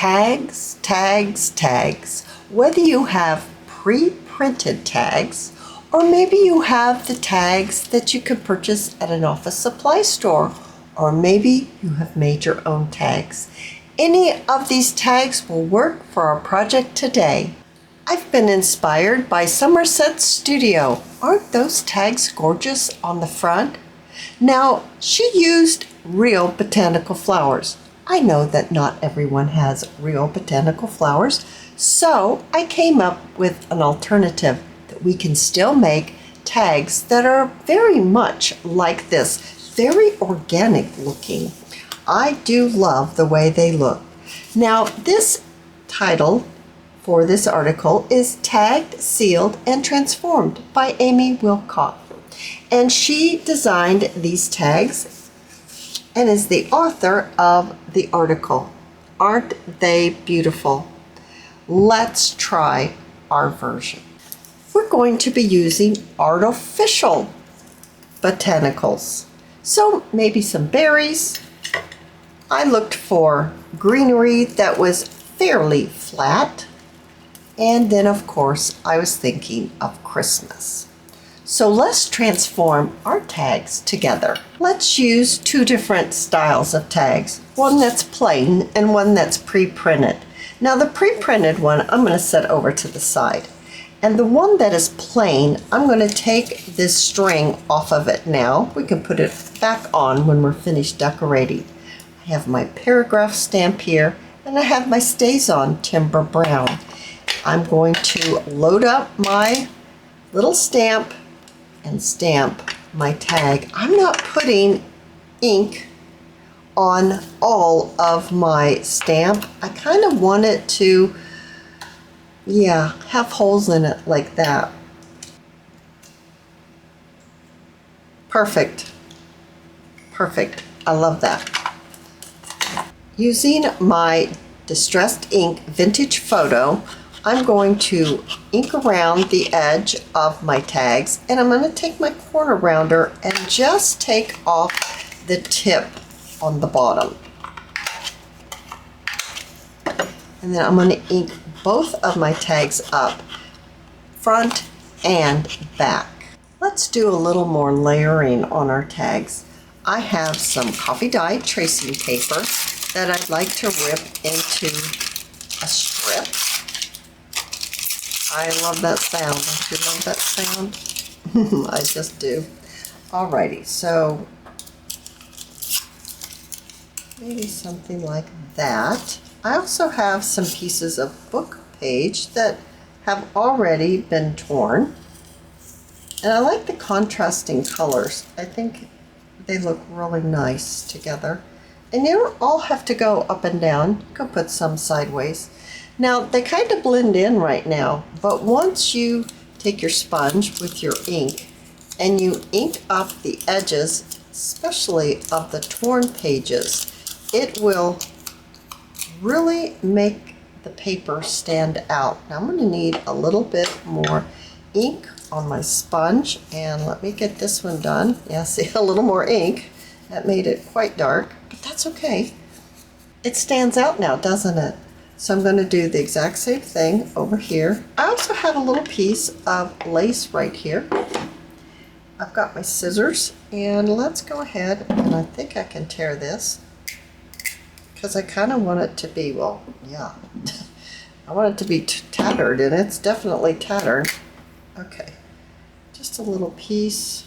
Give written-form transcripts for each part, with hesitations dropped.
Tags, tags, tags. Whether you have pre-printed tags or maybe you have the tags that you can purchase at an office supply store, or maybe you have made your own tags. Any of these tags will work for our project today. I've been inspired by Somerset Studio. Aren't those tags gorgeous on the front? Now, she used real botanical flowers. I know that not everyone has real botanical flowers, so I came up with an alternative that we can still make tags that are very much like this, very organic looking. I do love the way they look. Now, this title for this article is Tagged, Sealed, and Transformed by Amy Wilcott. And she designed these tags and is the author of the article. Aren't they beautiful? Let's try our version. We're going to be using artificial botanicals. So maybe some berries. I looked for greenery that was fairly flat. And then of course I was thinking of Christmas. So let's transform our tags together. Let's use two different styles of tags. One that's plain and one that's pre-printed. Now the pre-printed one I'm going to set over to the side. And the one that is plain, I'm going to take this string off of it now. We can put it back on when we're finished decorating. I have my paragraph stamp here and I have my StazOn Timber Brown. I'm going to load up my little stamp and stamp my tag. I'm not putting ink on all of my stamp. I kind of want it to, have holes in it like that. Perfect. Perfect. I love that. Using my Distressed Ink Vintage Photo, I'm going to ink around the edge of my tags, and I'm going to take my corner rounder and just take off the tip on the bottom. And then I'm going to ink both of my tags up, front and back. Let's do a little more layering on our tags. I have some coffee dye tracing paper that I'd like to rip into a strip. I love that sound. Don't you love that sound? I just do. Alrighty, so maybe something like that. I also have some pieces of book page that have already been torn. And I like the contrasting colors. I think they look really nice together. And you don't all have to go up and down. You can put some sideways. Now, they kind of blend in right now, but once you take your sponge with your ink and you ink up the edges, especially of the torn pages, it will really make the paper stand out. Now, I'm going to need a little bit more ink on my sponge, and let me get this one done. Yeah, see, a little more ink. That made it quite dark, but that's okay. It stands out now, doesn't it? So I'm going to do the exact same thing over here. I also have a little piece of lace right here. I've got my scissors, and let's go ahead, and I think I can tear this because I kind of want it to be, well, yeah. I want it to be tattered, and it's definitely tattered. Okay, just a little piece,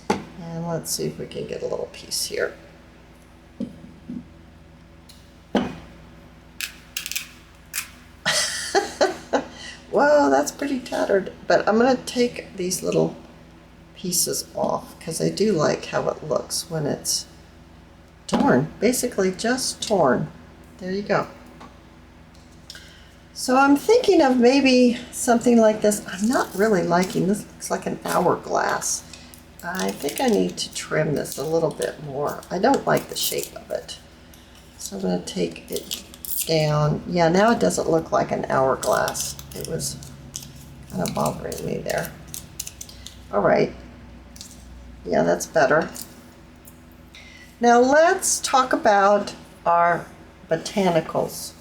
and let's see if we can get a little piece here. Whoa, that's pretty tattered, but I'm going to take these little pieces off because I do like how it looks when it's torn. Basically just torn. There you go. So I'm thinking of maybe something like this. I'm not really liking this. Looks like an hourglass. I think I need to trim this a little bit more. I don't like the shape of it. So I'm going to take it down. Yeah, now it doesn't look like an hourglass. It was kind of bothering me there. All right. Yeah, that's better. Now let's talk about our botanicals.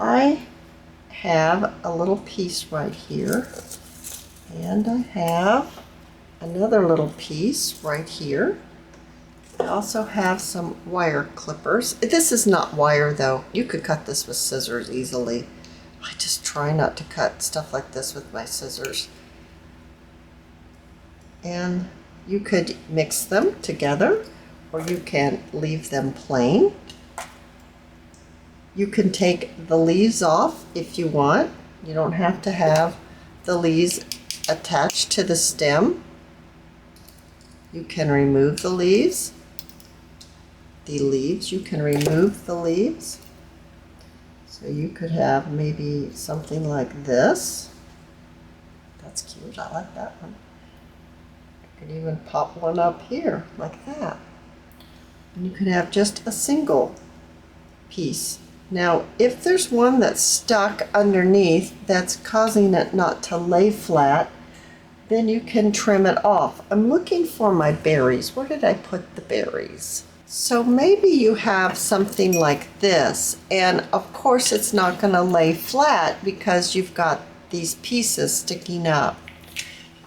I have a little piece right here, and I have another little piece right here. I also have some wire clippers. This is not wire though. You could cut this with scissors easily. I just try not to cut stuff like this with my scissors. And you could mix them together, or you can leave them plain. You can take the leaves off if you want. You don't have to have the leaves attached to the stem. You can remove the leaves. You can remove the leaves. So you could have maybe something like this. That's cute, I like that one. You could even pop one up here like that. And you could have just a single piece. Now, if there's one that's stuck underneath that's causing it not to lay flat, then you can trim it off. I'm looking for my berries. Where did I put the berries? So maybe you have something like this, and of course it's not going to lay flat because you've got these pieces sticking up.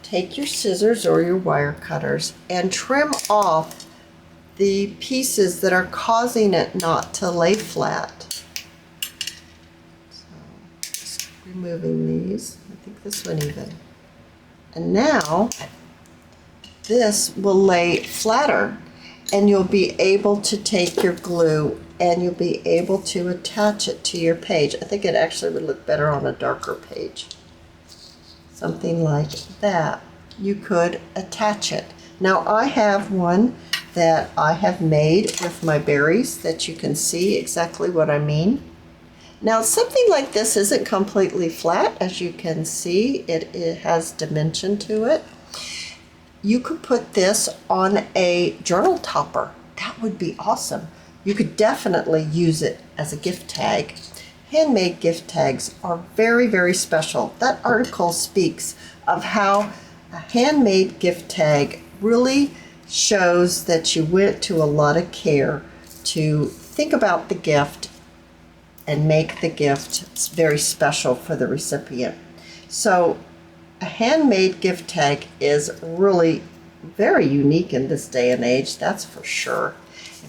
Take your scissors or your wire cutters and trim off the pieces that are causing it not to lay flat. So just removing these. I think this one even. And now this will lay flatter, and you'll be able to take your glue and you'll be able to attach it to your page. I think it actually would look better on a darker page. Something like that. You could attach it. Now I have one that I have made with my berries that you can see exactly what I mean. Now something like this isn't completely flat, as you can see. It has dimension to it. You could put this on a journal topper. That would be awesome. You could definitely use it as a gift tag. Handmade gift tags are very, very special. That article speaks of how a handmade gift tag really shows that you went to a lot of care to think about the gift and make the gift very special for the recipient. So a handmade gift tag is really very unique in this day and age, that's for sure.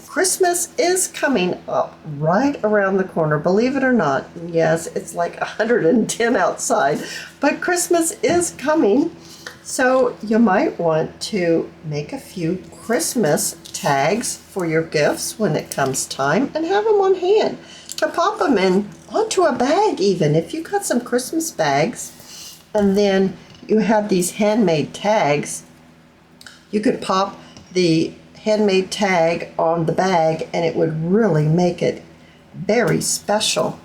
Christmas is coming up right around the corner, believe it or not. Yes, it's like 110 outside, but Christmas is coming. So you might want to make a few Christmas tags for your gifts when it comes time and have them on hand to pop them in onto a bag even. If you got some Christmas bags and then you have these handmade tags, you could pop the handmade tag on the bag and it would really make it very special.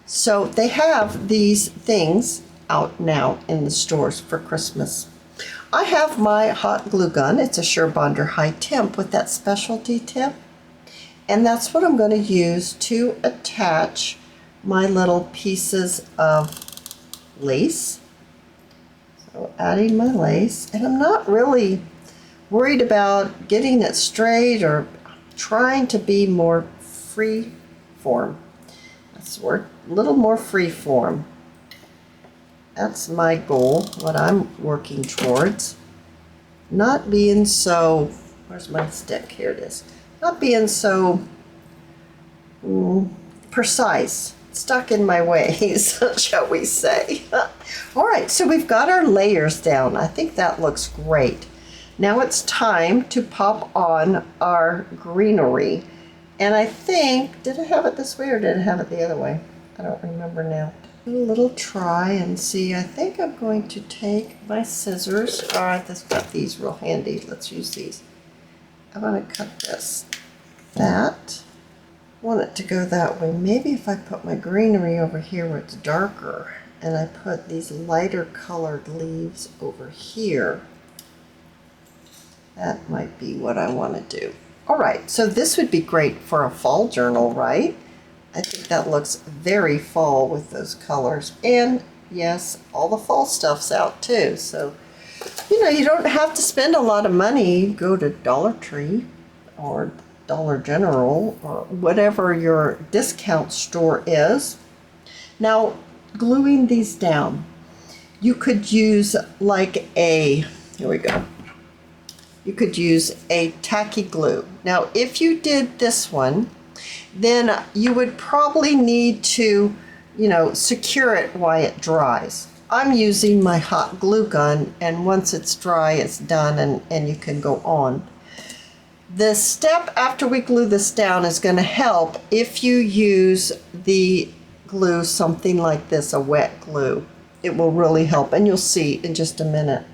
So they have these things out now in the stores for Christmas. I have my hot glue gun. It's a Surebonder high temp with that specialty tip. And that's what I'm going to use to attach my little pieces of lace. So adding my lace, and I'm not really worried about getting it straight or trying to be more free form. That's a little more free form. That's my goal, what I'm working towards. Not being so, where's my stick? Here it is. Not being so precise, stuck in my ways, shall we say. All right, so we've got our layers down. I think that looks great. Now it's time to pop on our greenery. And I think, did I have it this way or did I have it the other way? I don't remember now. Do a little try and see. I think I'm going to take my scissors. All right, let's cut these real handy. Let's use these. I'm going to cut this like that. I want it to go that way. Maybe if I put my greenery over here where it's darker and I put these lighter colored leaves over here, that might be what I want to do. All right, so this would be great for a fall journal, right? I think that looks very fall with those colors. And yes, all the fall stuff's out too. So, you know, you don't have to spend a lot of money. Go to Dollar Tree or Dollar General or whatever your discount store is. Now, gluing these down, you could use like a, here we go. You could use a tacky glue. Now, if you did this one, then you would probably need to, secure it while it dries. I'm using my hot glue gun, and once it's dry, it's done, and you can go on. The step after we glue this down is going to help if you use the glue, something like this, a wet glue. It will really help, and you'll see in just a minute.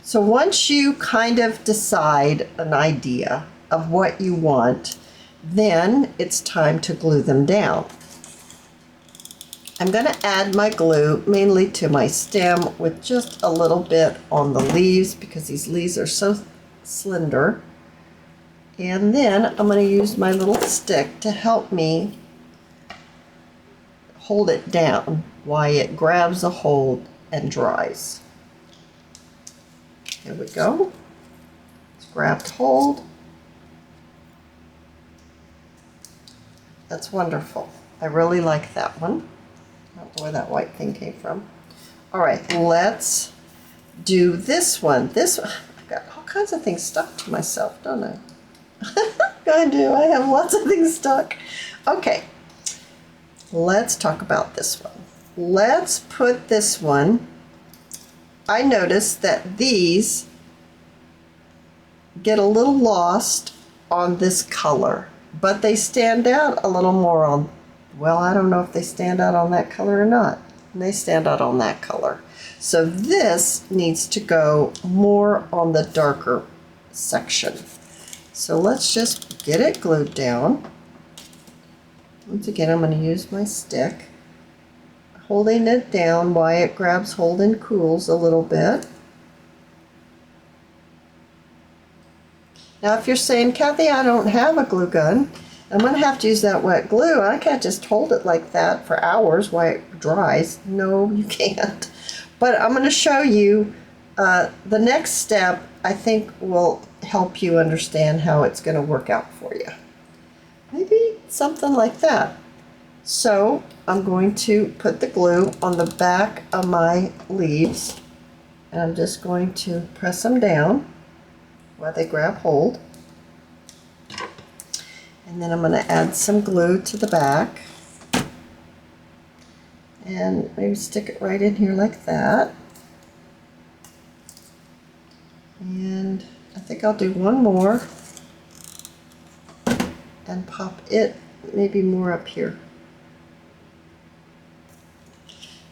So once you kind of decide an idea of what you want, then it's time to glue them down. I'm going to add my glue mainly to my stem with just a little bit on the leaves because these leaves are so slender. And then I'm going to use my little stick to help me hold it down while it grabs a hold and dries. Here we go. It's grabbed hold. That's wonderful. I really like that one. I don't know where that white thing came from. All right, let's do this one. I've got all kinds of things stuck to myself, don't I? I do. I have lots of things stuck. Okay, let's talk about this one. Let's put this one. I noticed that these get a little lost on this color, but they stand out a little more on, well, I don't know if they stand out on that color or not. And they stand out on that color. So this needs to go more on the darker section. So let's just get it glued down. Once again, I'm going to use my stick, holding it down while it grabs hold and cools a little bit. Now if you're saying, Cathy, I don't have a glue gun, I'm going to have to use that wet glue. I can't just hold it like that for hours while it dries. No, you can't. But I'm going to show you the next step. I think will help you understand how it's going to work out for you. Maybe something like that. So I'm going to put the glue on the back of my leaves, and I'm just going to press them down while they grab hold. And then I'm going to add some glue to the back and maybe stick it right in here like that. And I think I'll do one more and pop it maybe more up here.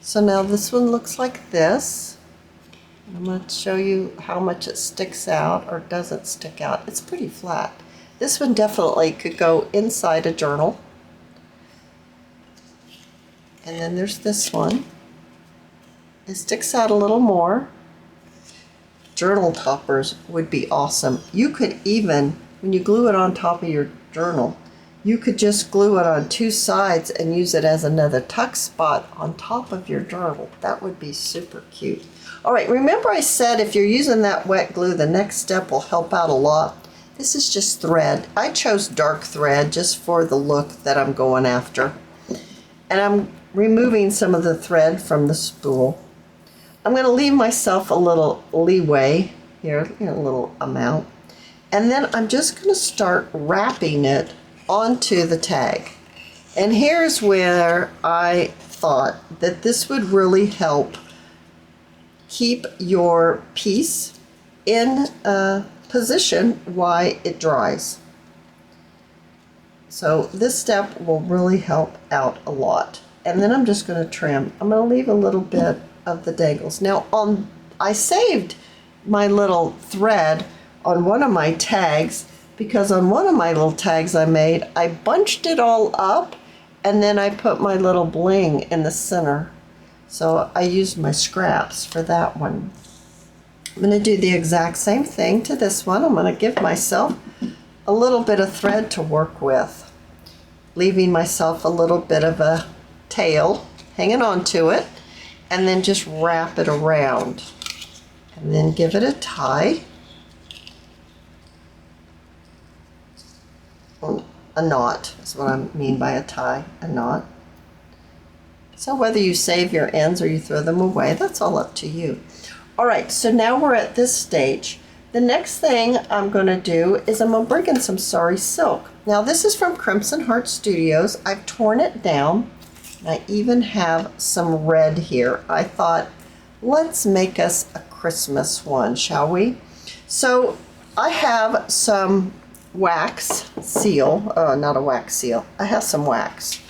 So now this one looks like this. I'm going to show you how much it sticks out or doesn't stick out. It's pretty flat. This one definitely could go inside a journal. And then there's this one. It sticks out a little more. Journal toppers would be awesome. You could even, when you glue it on top of your journal, you could just glue it on two sides and use it as another tuck spot on top of your journal. That would be super cute. All right, remember I said if you're using that wet glue, the next step will help out a lot. This is just thread. I chose dark thread just for the look that I'm going after. And I'm removing some of the thread from the spool. I'm going to leave myself a little leeway here, a little amount. And then I'm just going to start wrapping it onto the tag. And here's where I thought that this would really help keep your piece in position while it dries. So this step will really help out a lot. And then I'm just going to trim. I'm going to leave a little bit of the dangles. Now I saved my little thread on one of my tags because on one of my little tags I made, I bunched it all up and then I put my little bling in the center. So I used my scraps for that one. I'm going to do the exact same thing to this one. I'm going to give myself a little bit of thread to work with, leaving myself a little bit of a tail hanging on to it, and then just wrap it around and then give it a tie. A knot is what I mean by a tie, a knot. So whether you save your ends or you throw them away, that's all up to you. All right, so now we're at this stage. The next thing I'm going to do is I'm going to bring in some Sari silk. Now this is from Crimson Heart Studios. I've torn it down. And I even have some red here. I thought, let's make us a Christmas one, shall we? So I have some wax seal, not a wax seal. I have some wax,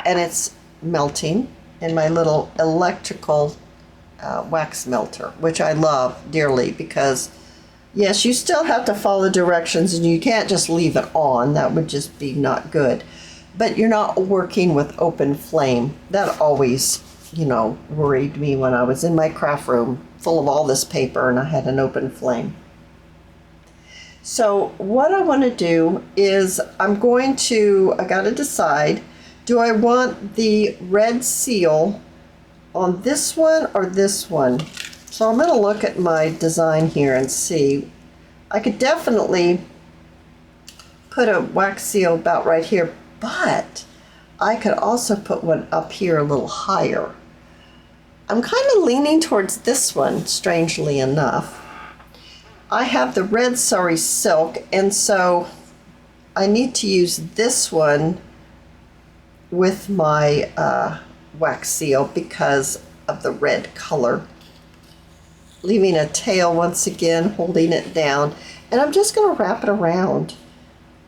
and it's melting in my little electrical wax melter, which I love dearly because, yes, you still have to follow the directions and you can't just leave it on. That would just be not good. But you're not working with open flame. That always, worried me when I was in my craft room full of all this paper and I had an open flame. So what I want to do is I got to decide, do I want the red seal on this one or this one? So I'm going to look at my design here and see. I could definitely put a wax seal about right here, but I could also put one up here a little higher. I'm kind of leaning towards this one, strangely enough. I have the red Sari silk, and so I need to use this one with my wax seal because of the red color. Leaving a tail once again, holding it down, and I'm just going to wrap it around.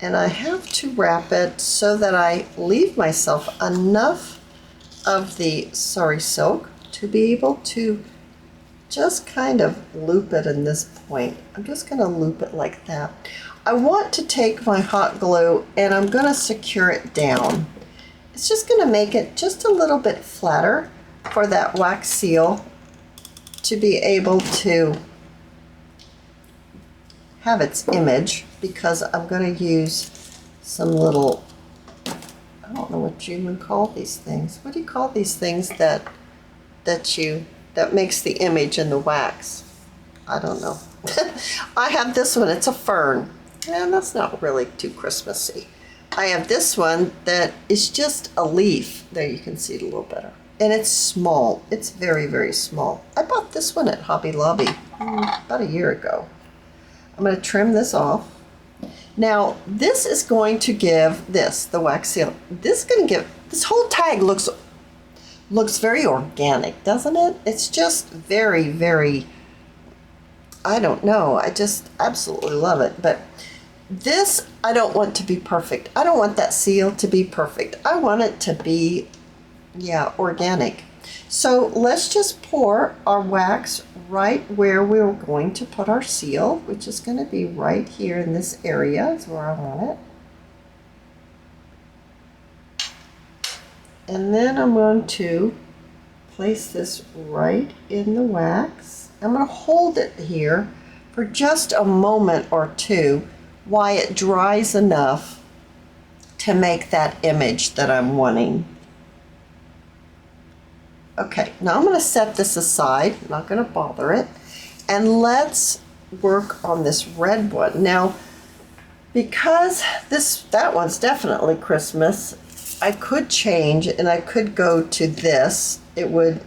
And I have to wrap it so that I leave myself enough of the Sari silk to be able to just kind of loop it in this point. I'm just going to loop it like that. I want to take my hot glue and I'm going to secure it down. It's just going to make it just a little bit flatter for that wax seal to be able to have its image, because I'm going to use some little, I don't know what you even call these things. What do you call these things that makes the image in the wax? I don't know. I have this one, it's a fern. And that's not really too Christmassy. I have this one that is just a leaf. There, you can see it a little better. And it's small. It's very, very small. I bought this one at Hobby Lobby about a year ago. I'm going to trim this off. Now, this is going to give the wax seal. This whole tag looks very organic, doesn't it? It's just very, very, I don't know. I just absolutely love it. But this, I don't want to be perfect. I don't want that seal to be perfect. I want it to be, organic. So let's just pour our wax right where we're going to put our seal, which is going to be right here in this area is where I want it. And then I'm going to place this right in the wax. I'm going to hold it here for just a moment or two while it dries enough to make that image that I'm wanting. Okay, now I'm going to set this aside. I'm not going to bother it. And let's work on this red one. Now, because that one's definitely Christmas, I could change and I could go to this. It would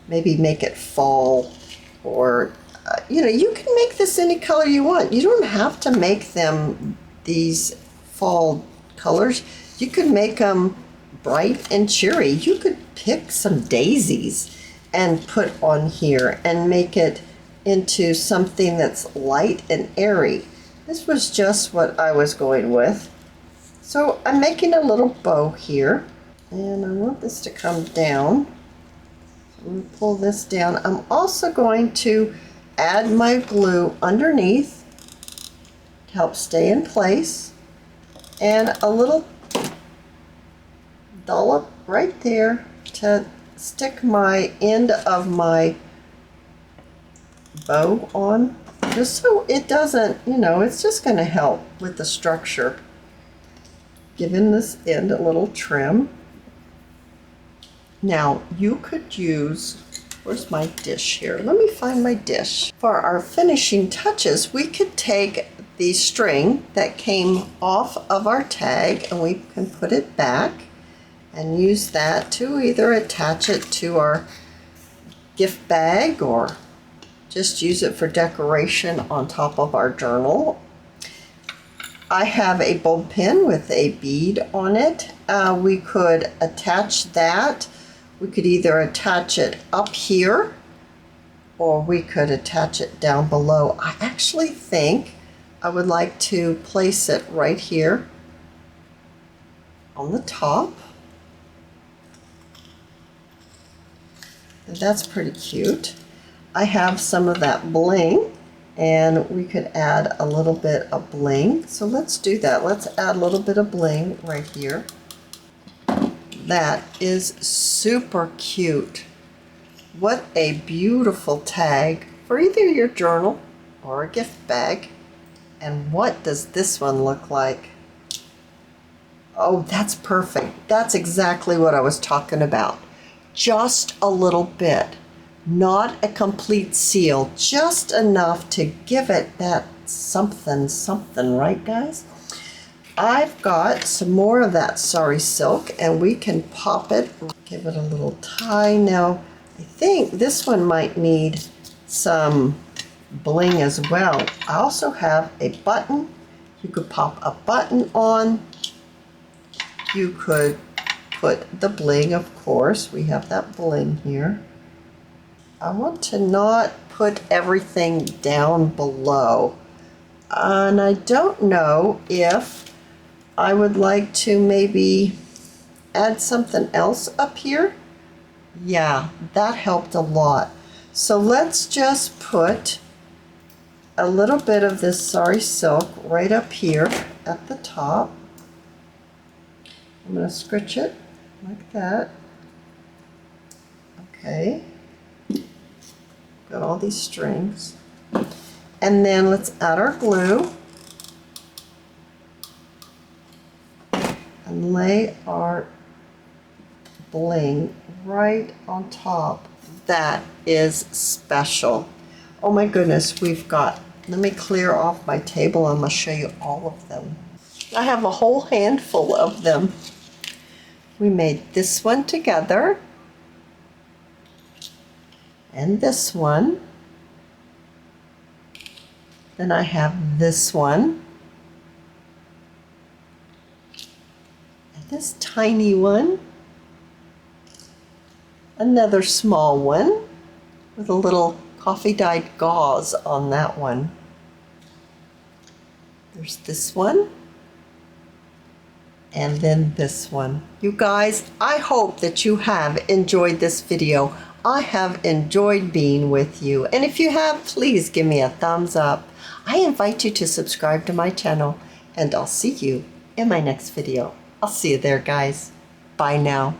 maybe make it fall, or you can make this any color you want. You don't have to make them these fall colors. You could make them bright and cheery. You could pick some daisies and put on here and make it into something that's light and airy. This was just what I was going with. So I'm making a little bow here, and I want this to come down. So I'm going to pull this down. I'm also going to add my glue underneath to help stay in place, and a little dollop right there to stick my end of my bow on, just so it doesn't, it's just going to help with the structure. Giving this end a little trim. Now you could use, where's my dish here? Let me find my dish. For our finishing touches, we could take the string that came off of our tag and we can put it back. and use that to either attach it to our gift bag or just use it for decoration on top of our journal. I have a bulb pin with a bead on it. We could attach that. We could either attach it up here or we could attach it down below. I actually think I would like to place it right here on the top. And that's pretty cute. I have some of that bling, and we could add a little bit of bling. So let's do that. Let's add a little bit of bling right here. That is super cute. What a beautiful tag for either your journal or a gift bag. And what does this one look like? Oh, that's perfect. That's exactly what I was talking about. Just a little bit. Not a complete seal, just enough to give it that something, right guys? I've got some more of that Sari silk and we can pop it, give it a little tie. Now, I think this one might need some bling as well. I also have a button. You could pop a button on. You could put the bling, of course. We have that bling here. I want to not put everything down below. And I don't know if I would like to maybe add something else up here. Yeah, that helped a lot. So let's just put a little bit of this Sari silk right up here at the top. I'm going to scritch it like that. Okay. Got all these strings. And then let's add our glue and lay our bling right on top. That is special. Oh my goodness, we've got, let me clear off my table. I'm going to show you all of them. I have a whole handful of them. We made this one together and this one. Then I have this one and this tiny one. Another small one with a little coffee dyed gauze on that one. There's this one. And then this one. You guys, I hope that you have enjoyed this video. I have enjoyed being with you. And if you have, please give me a thumbs up. I invite you to subscribe to my channel, and I'll see you in my next video. I'll see you there, guys. Bye now.